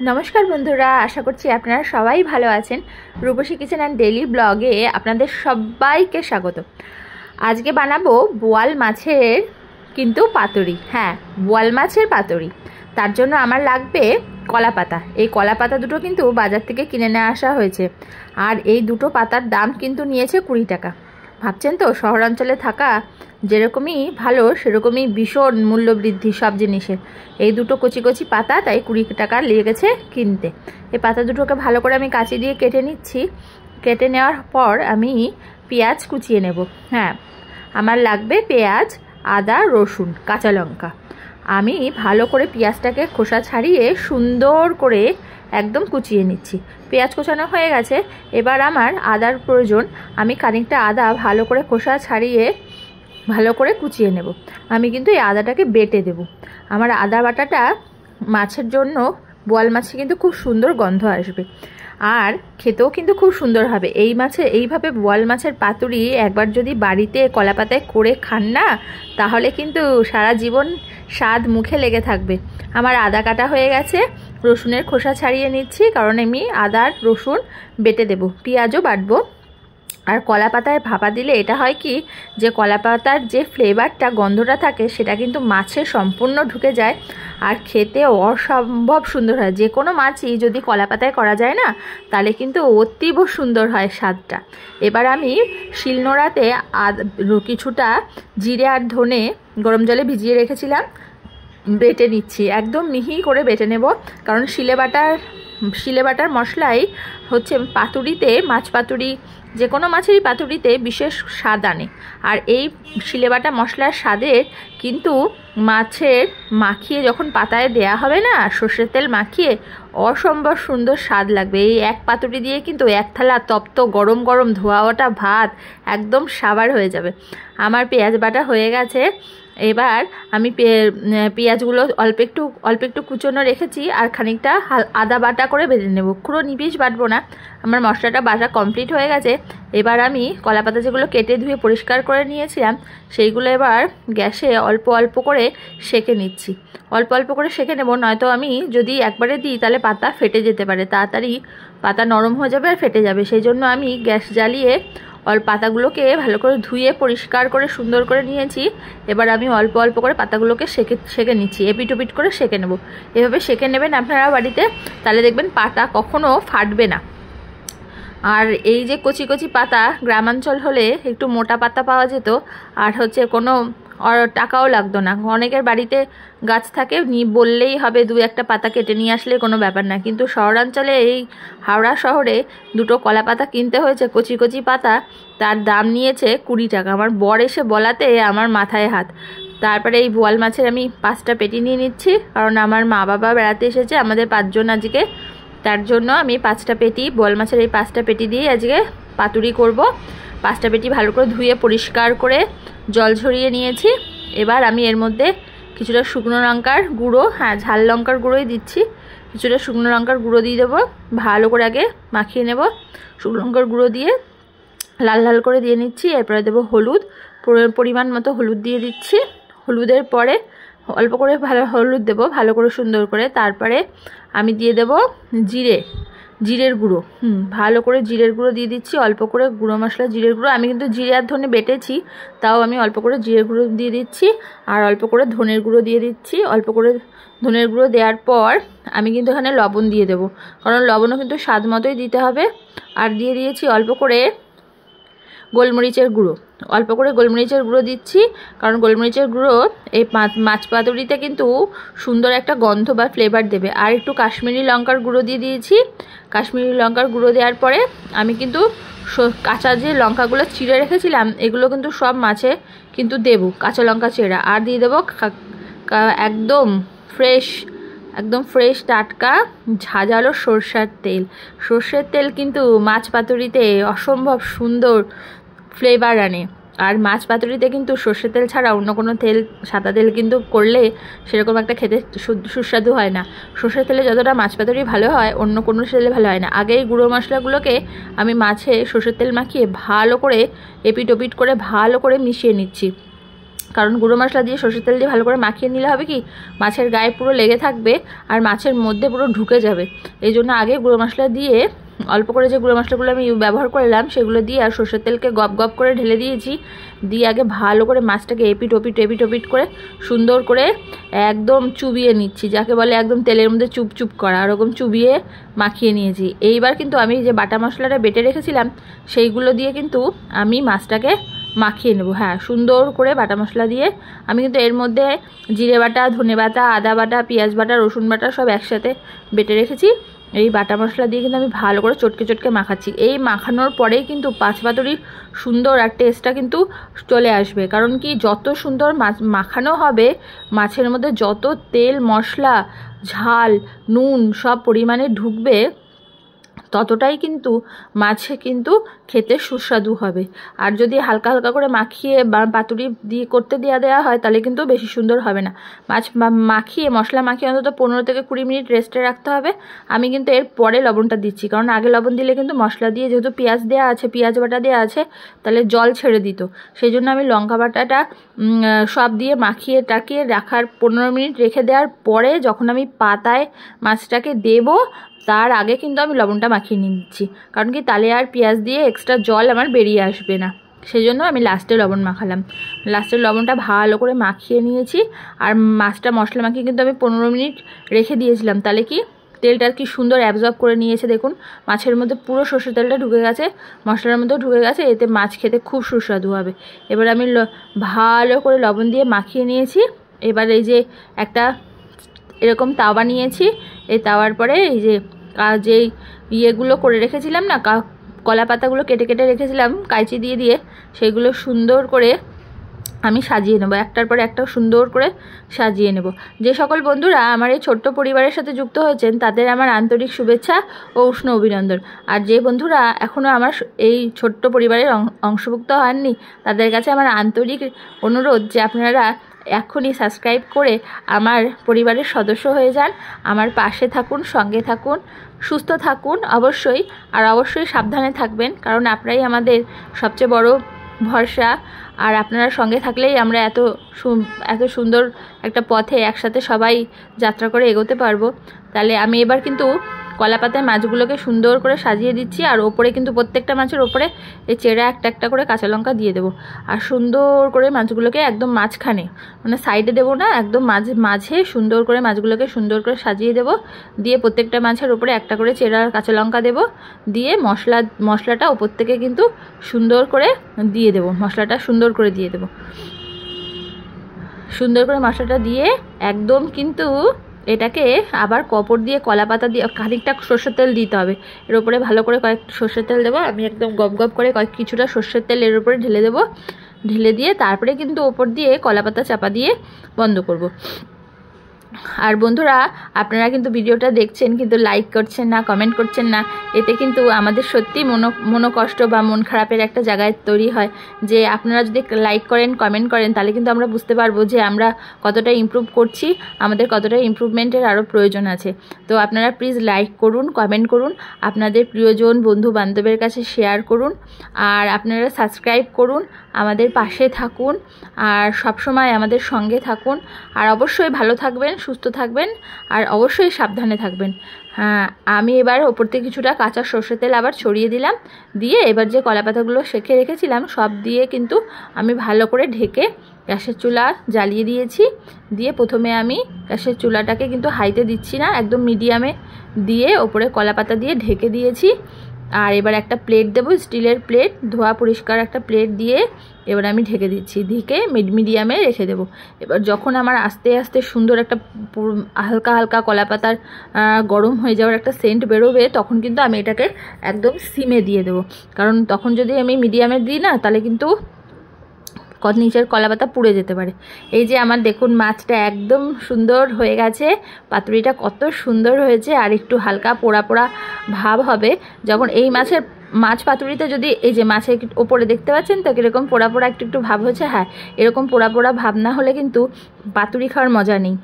নমস্কার বন্ধুরা, আশা করছি আপনারা সবাই ভালো আছেন। রূপসী কিচেন অ্যান্ড ডেইলি ব্লগে আপনাদের সবাইকে স্বাগত। আজকে বানাবো বোয়াল মাছের কিন্তু পাতুরি। হ্যাঁ, বোয়াল মাছের পাতুরি। তার জন্য আমার লাগবে কলা পাতা। এই কলা পাতা দুটো কিন্তু বাজার থেকে কিনে নিয়ে আসা হয়েছে, আর এই দুটো পাতার দাম কিন্তু নিয়েছে 20 টাকা। ভাবছেন তো, শহরাঞ্চলে থাকা যেরকমই ভালো সেরকমই ভীষণ মূল্য বৃদ্ধি সব জিনিসের। এই দুটো কচি কচি পাতা তাই 20 টাকা লেগেছে কিনতে। এই পাতা দুটোকে ভালো করে আমি কাঁচি দিয়ে কেটে নিচ্ছি। কেটে নেওয়ার পর আমি পেঁয়াজ কুচিয়ে নেব। হ্যাঁ, আমার লাগবে পেঁয়াজ, আদা, রসুন, কাঁচা লঙ্কা। আমি ভালো করে পেঁয়াজটাকে খোসা ছাড়িয়ে সুন্দর করে একদম কুচিয়ে নিচ্ছি। পেঁয়াজ কোচানো হয়ে গেছে। এবার আমার আদার প্রয়োজন। আমি খানিকটা আদা ভালো করে খোসা ছাড়িয়ে ভালো করে কুচিয়ে নেব। আমি কিন্তু এই আদাটাকে বেটে দেব। আমার আদা বাটাটা মাছের জন্য, বোয়াল মাছে কিন্তু খুব সুন্দর গন্ধ আসবে, আর খেতেও কিন্তু খুব সুন্দর হবে। এইভাবে বোয়াল মাছের পাতুরি একবার যদি বাড়িতে কলা পাতায় করে খান না, তাহলে কিন্তু সারা জীবন স্বাদ মুখে লেগে থাকবে। আমার আদা কাটা হয়ে গেছে। রসুনের খোসা ছাড়িয়ে নিচ্ছি, কারণ আমি আদা আর রসুন বেটে দেব। পেঁয়াজও বাটবো। আর কলা পাতায় ভাপা দিলে এটা হয় কি, যে কলা পাতার যে ফ্লেভারটা, গন্ধটা থাকে, সেটা কিন্তু মাছে সম্পূর্ণ ঢুকে যায়, আর খেতে অসম্ভব সুন্দর হয়। যে কোনো মাছই যদি কলা পাতায় করা যায় না, তাহলে কিন্তু অতীব সুন্দর হয় স্বাদটা। এবার আমি শিলনোড়াতে কিছুটা জিরে আর ধনে গরম জলে ভিজিয়ে রেখেছিলাম, বেটে নিচ্ছি। একদম মিহি করে বেটে নেব, কারণ শিলে বাটার মশলাই হচ্ছে পাতুরিতে, মাছ পাতুরি যে কোনো মাছেরই পাতুরিতে বিশেষ স্বাদ আনে। আর এই শিলে বাটা মশলার স্বাদের কিন্তু মাছের মাখিয়ে যখন পাতায় দেয়া হবে না, সর্ষের তেল মাখিয়ে, অসম্ভব সুন্দর স্বাদ লাগবে। এই এক পাতুরি দিয়ে কিন্তু এক থালা তপ্ত গরম গরম ধোয়া ওঠা ভাত একদম সাবার হয়ে যাবে। আমার পেঁয়াজ বাটা হয়ে গেছে। এবার আমি পেঁয়াজগুলো অল্প একটু কুচনো রেখেছি, আর খানিকটা আদা বাটা করে ভেজে নেব। পুরো নিবিশ বাটবো না। আমার মশলাটা বাটা কমপ্লিট হয়ে গেছে। এবার আমি কলা পাতা যেগুলো কেটে ধুয়ে পরিষ্কার করে নিয়েছিলাম, সেইগুলো এবার গ্যাসে অল্প অল্প করে সেঁকে নিচ্ছি। অল্প অল্প করে সেঁকে নেব, নয়তো আমি যদি একবারে দিই তাহলে পাতা ফেটে যেতে পারে, তাড়াতাড়ি পাতা নরম হয়ে যাবে আর ফেটে যাবে। সেই জন্য আমি গ্যাস জ্বালিয়ে পাতাগুলোকে ভালো করে ধুয়ে পরিষ্কার করে সুন্দর করে নিয়েছি। এবার আমি অল্প অল্প করে পাতাগুলোকে সেঁকে নিচ্ছি। এপিট ওপিট করে সেঁকে নেব। এভাবে সেঁকে নেবেন আপনারা বাড়িতে, তাহলে দেখবেন পাতা কখনো ফাটবে না। আর এই যে কচি কচি পাতা, গ্রামাঞ্চল হলে একটু মোটা পাতা পাওয়া যেত, আর হচ্ছে কোনো টাকাও লাগতো না। অনেকের বাড়িতে গাছ থাকে, বললেই হবে 2-1টা পাতা কেটে নিয়ে আসলে কোনো ব্যাপার না। কিন্তু শহরাঞ্চলে, এই হাওড়া শহরে, দুটো কলা পাতা কিনতে হয়েছে, কচি কচি পাতা, তার দাম নিয়েছে 20 টাকা। আমার বর এসে বলাতে আমার মাথায় হাত। তারপরে এই বোয়াল মাছের আমি 5টা পেটি নিয়ে নিচ্ছি, কারণ আমার মা বাবা বেড়াতে এসেছে, আমাদের 5 জন আজকে। তার জন্য আমি 5টা পেটি, বোয়াল মাছের এই 5টা পেটি দিয়ে আজকে পাতুরি করব। 5টা পেটি ভালো করে ধুয়ে পরিষ্কার করে জল ঝরিয়ে নিয়েছি। এবার আমি এর মধ্যে কিছুটা শুকনো লঙ্কার গুঁড়ো, হ্যাঁ ঝাল লঙ্কার গুঁড়োই দিচ্ছি, কিছুটা শুকনো লঙ্কার গুঁড়ো দিয়ে দেবো। ভালো করে আগে মাখিয়ে নেব। শুকনো লঙ্কার গুঁড়ো দিয়ে লাল লাল করে দিয়ে নিচ্ছি। এরপরে দেবো হলুদ, পরিমাণ মতো হলুদ দিয়ে দিচ্ছি। হলুদের পরে অল্প করে হলুদ দেবো, ভালো করে সুন্দর করে। তারপরে আমি দিয়ে দেবো জিরের গুঁড়ো। ভালো করে জিরের গুঁড়ো দিয়ে দিচ্ছি। অল্প করে গুঁড়ো মশলা জিরের গুঁড়ো, আমি কিন্তু জিরে আর ধনে বেটেছি, তাও আমি অল্প করে জিরের গুঁড়ো দিয়ে দিচ্ছি, আর অল্প করে ধনের গুঁড়ো দিয়ে দিচ্ছি। অল্প করে ধনের গুঁড়ো দেওয়ার পর আমি কিন্তু এখানে লবণ দিয়ে দেবো, কারণ লবণও কিন্তু স্বাদ মতোই দিতে হবে। আর দিয়ে দিয়েছি অল্প করে গোলমরিচের গুঁড়ো, অল্প করে গোলমরিচের গুঁড়ো দিচ্ছি, কারণ গোলমরিচের গুঁড়ো এই মাছ পাতুরিতে কিন্তু সুন্দর একটা গন্ধ বা ফ্লেভার দেবে। আর একটু কাশ্মীরি লঙ্কার গুঁড়ো দিয়ে দিয়েছি। কাশ্মীরি লঙ্কার গুঁড়ো দেওয়ার পরে আমি কিন্তু কাঁচা যে লঙ্কাগুলো চিড়ে রেখেছিলাম, এগুলো কিন্তু সব মাছে কিন্তু দেবো, কাঁচা লঙ্কা চেরা। আর দিয়ে দেবো একদম ফ্রেশ টাটকা ঝাঁঝালো সর্ষের তেল কিন্তু মাছ পাতুরিতে অসম্ভব সুন্দর ফ্লেভার আনে। আর মাছ পাতুরিতে কিন্তু সর্ষের তেল ছাড়া অন্য কোনো তেল, সাদা তেল কিন্তু করলে সেরকম একটা খেতে সুস্বাদু হয় না। সর্ষের তেলে যতটা মাছ পাতুরি ভালো হয়, অন্য কোনো তেলে ভালো হয় না। আগে এই গুঁড়ো মশলাগুলোকে আমি মাছে সর্ষের তেল মাখিয়ে ভালো করে এপিট ওপিট করে ভালো করে মিশিয়ে নিচ্ছি। কারণ গুঁড়ো মশলা দিয়ে সরষের তেল দিয়ে ভালো করে মাখিয়ে নিলে হবে কি মাছের গায়ে পুরো লেগে থাকবে আর মাছের মধ্যে পুরো ঢুকে যাবে। এই জন্য আগে গুঁড়ো মশলা দিয়ে অল্প করে যে গুঁড়ো মশলাগুলো আমি ব্যবহার করলাম সেগুলো দিয়ে আর সরষের তেলকে গপ গপ করে ঢেলে দিয়েছি। দিয়ে আগে ভালো করে মাছটাকে এপিট ওপিট করে সুন্দর করে একদম চুবিয়ে নিচ্ছি, যাকে বলে একদম তেলের মধ্যে চুপ করা, ওরকম চুবিয়ে মাখিয়ে নিয়েছি। এইবার কিন্তু আমি যে বাটা মশলাটা বেটে রেখেছিলাম সেইগুলো দিয়ে কিন্তু আমি মাছটাকে মাখিয়ে নেব। হ্যাঁ, সুন্দর করে বাটা মশলা দিয়ে আমি কিন্তু এর মধ্যে জিরে বাটা, ধনে বাটা, আদা বাটা, পেঁয়াজ বাটা, রসুন বাটা সব একসাথে বেটে রেখেছি। এই বাটা মশলা দিয়ে কিন্তু আমি ভালো করে চটকে মাখাচ্ছি। এই মাখানোর পরেই কিন্তু পাঁচ পাতুরির সুন্দর আর টেস্টটা কিন্তু চলে আসবে। কারণ কি যত সুন্দর মাখানো হবে, মাছের মধ্যে যত তেল মশলা ঝাল নুন সব পরিমাণে ঢুকবে, ততটাই কিন্তু মাছে কিন্তু খেতে সুস্বাদু হবে। আর যদি হালকা করে মাখিয়ে বা পাতুরি দিয়ে করতে দেওয়া হয় তাহলে কিন্তু বেশি সুন্দর হবে না। মাছ মাখিয়ে মশলা মাখিয়ে অন্তত 15 থেকে 20 মিনিট রেস্টে রাখতে হবে। আমি কিন্তু এর পরে লবণটা দিচ্ছি, কারণ আগে লবণ দিলে কিন্তু মশলা দিয়ে যেহেতু পেঁয়াজ দেওয়া আছে, পেঁয়াজ বাটা দেওয়া আছে, তাহলে জল ছেড়ে দিত। সেই জন্য আমি লঙ্কা বাটাটা সব দিয়ে মাখিয়ে টাকিয়ে রাখার 15 মিনিট রেখে দেওয়ার পরে যখন আমি পাতায় মাছটাকে দেবো তার আগে কিন্তু আমি লবণটা মাখিয়ে নিচ্ছি। কারণ কি তালে আর পেঁয়াজ দিয়ে এক্সট্রা জল আমার বেরিয়ে আসবে না, সেই জন্য আমি লাস্টে লবণ মাখালাম। লাস্টের লবণটা ভালো করে মাখিয়ে নিয়েছি। আর মাছটা মশলা মাখিয়ে কিন্তু আমি 15 মিনিট রেখে দিয়েছিলাম। তাহলে কি তেলটা কি সুন্দর অ্যাবজর্ব করে নিয়েছে, দেখুন মাছের মধ্যে পুরো সরষের তেলটা ঢুকে গেছে, মশলার মধ্যেও ঢুকে গেছে, এতে মাছ খেতে খুব সুস্বাদু হবে। এবার আমি ভালো করে লবণ দিয়ে মাখিয়ে নিয়েছি। এবার এই যে একটা এরকম তাওয়া নিয়েছি, এই তাওয়ার পরে এই যে যেই ইয়েগুলো করে রেখেছিলাম না, কলা পাতাগুলো কেটে রেখেছিলাম কাঁচি দিয়ে, সেইগুলো সুন্দর করে আমি সাজিয়ে নেব, একটার পরে একটা সুন্দর করে সাজিয়ে নেব। যে সকল বন্ধুরা আমার এই ছোট্ট পরিবারের সাথে যুক্ত হয়েছেন তাদের আমার আন্তরিক শুভেচ্ছা ও উষ্ণ অভিনন্দন। আর যে বন্ধুরা এখনও আমার এই ছোট্ট পরিবারের অংশভুক্ত হননি তাদের কাছে আমার আন্তরিক অনুরোধ যে আপনারা এখনই সাবস্ক্রাইব করে আমার পরিবারের সদস্য হয়ে যান, আমার পাশে থাকুন, সঙ্গে থাকুন, সুস্থ থাকুন অবশ্যই, আর অবশ্যই সাবধানে থাকবেন, কারণ আপনারাই আমাদের সবচেয়ে বড় ভরসা। আর আপনারা সঙ্গে থাকলেই আমরা এত সুন্দর একটা পথে একসাথে সবাই যাত্রা করে এগোতে পারবো। তাহলে আমি এবার কিন্তু কলা পাতায় মাছগুলোকে সুন্দর করে সাজিয়ে দিচ্ছি। আর ওপরে কিন্তু প্রত্যেকটা মাছের ওপরে এই চেরা একটা করে কাঁচা লঙ্কা দিয়ে দেবো। আর সুন্দর করে মাছগুলোকে একদম মাঝখানে, মানে সাইডে দেবো না, একদম মাঝে সুন্দর করে মাছগুলোকে সুন্দর করে সাজিয়ে দেবো। দিয়ে প্রত্যেকটা মাছের ওপরে একটা করে চেরা কাঁচা লঙ্কা দেবো। দিয়ে মশলাটা ওপর থেকে কিন্তু সুন্দর করে দিয়ে দেবো, মশলাটা সুন্দর করে দিয়ে দেবো। সুন্দর করে মশলাটা দিয়ে একদম কিন্তু এটাকে আবার কাপড় দিয়ে কলা পাতা দিয়ে খানিকটা সর্ষের তেল দিতে হবে। এর উপরে ভালো করে কয়েকটা সর্ষের তেল দেবো। আমি একদম গপ করে কিছুটা সর্ষের তেল এর উপরে ঢেলে দেবো। ঢেলে দিয়ে তারপরে কিন্তু ওপর দিয়ে কলা পাতা চাপা দিয়ে বন্ধ করব। আর বন্ধুরা আপনারা কিন্তু ভিডিওটা দেখছেন কিন্তু লাইক করছেন না, কমেন্ট করছেন না, এতে কিন্তু আমাদের সত্যি মনোকষ্ট বা মন খারাপের একটা জায়গায় তৈরি হয়। যে আপনারা যদি লাইক করেন, কমেন্ট করেন, তাহলে কিন্তু আমরা বুঝতে পারবো যে আমরা কতটা ইমপ্রুভ করছি, আমাদের কতটা ইমপ্রুভমেন্টের আরও প্রয়োজন আছে। তো আপনারা প্লিজ লাইক করুন, কমেন্ট করুন, আপনাদের প্রিয়জন বন্ধু বান্ধবের কাছে শেয়ার করুন, আর আপনারা সাবস্ক্রাইব করুন, আমাদের পাশে থাকুন, আর সবসময় আমাদের সঙ্গে থাকুন। আর অবশ্যই ভালো থাকবেন, সুস্থ থাকবেন, আর অবশ্যই সাবধানে থাকবেন। হ্যাঁ, আমি এবার ওপর থেকে কিছুটা কাঁচা সর্ষের তেল আবার ছড়িয়ে দিলাম। দিয়ে এবার যে কলা পাতাগুলো সেঁকে রেখেছিলাম সব দিয়ে কিন্তু আমি ভালো করে ঢেকে গ্যাসের চুলা জ্বালিয়ে দিয়েছি। দিয়ে প্রথমে আমি গ্যাসের চুলাটাকে কিন্তু হাইতে দিচ্ছি না, একদম মিডিয়ামে দিয়ে ওপরে কলা পাতা দিয়ে ঢেকে দিয়েছি। আর এবার একটা প্লেট দেবো, স্টিলের প্লেট, ধোয়া পরিষ্কার একটা প্লেট দিয়ে এবার আমি ঢেকে দিচ্ছি। ঢেকে মিডিয়ামে রেখে দেবো। এবার যখন আমার আস্তে আস্তে সুন্দর একটা হালকা কলা পাতার গরম হয়ে যাওয়ার একটা সেন্ট বেরোবে, তখন কিন্তু আমি এটাকে একদম সিমে দিয়ে দেবো। কারণ তখন যদি আমি মিডিয়ামে দিই না, তাহলে কিন্তু নিচের কলা পাতা পুড়ে যেতে পারে। এই যে আমার দেখুন মাছটা একদম সুন্দর হয়ে গেছে, পাতুরিটা কত সুন্দর হয়েছে। আর একটু হালকা পোড়া ভাব হবে যখন এই মাছ পাতুরিতে, যদি এই যে মাছের ওপরে দেখতে পাচ্ছেন তো কীরকম পোড়া একটু ভাব হয়েছে। হ্যাঁ, এরকম পোড়া ভাব না হলে কিন্তু পাতুরি খাওয়ার মজা নেই।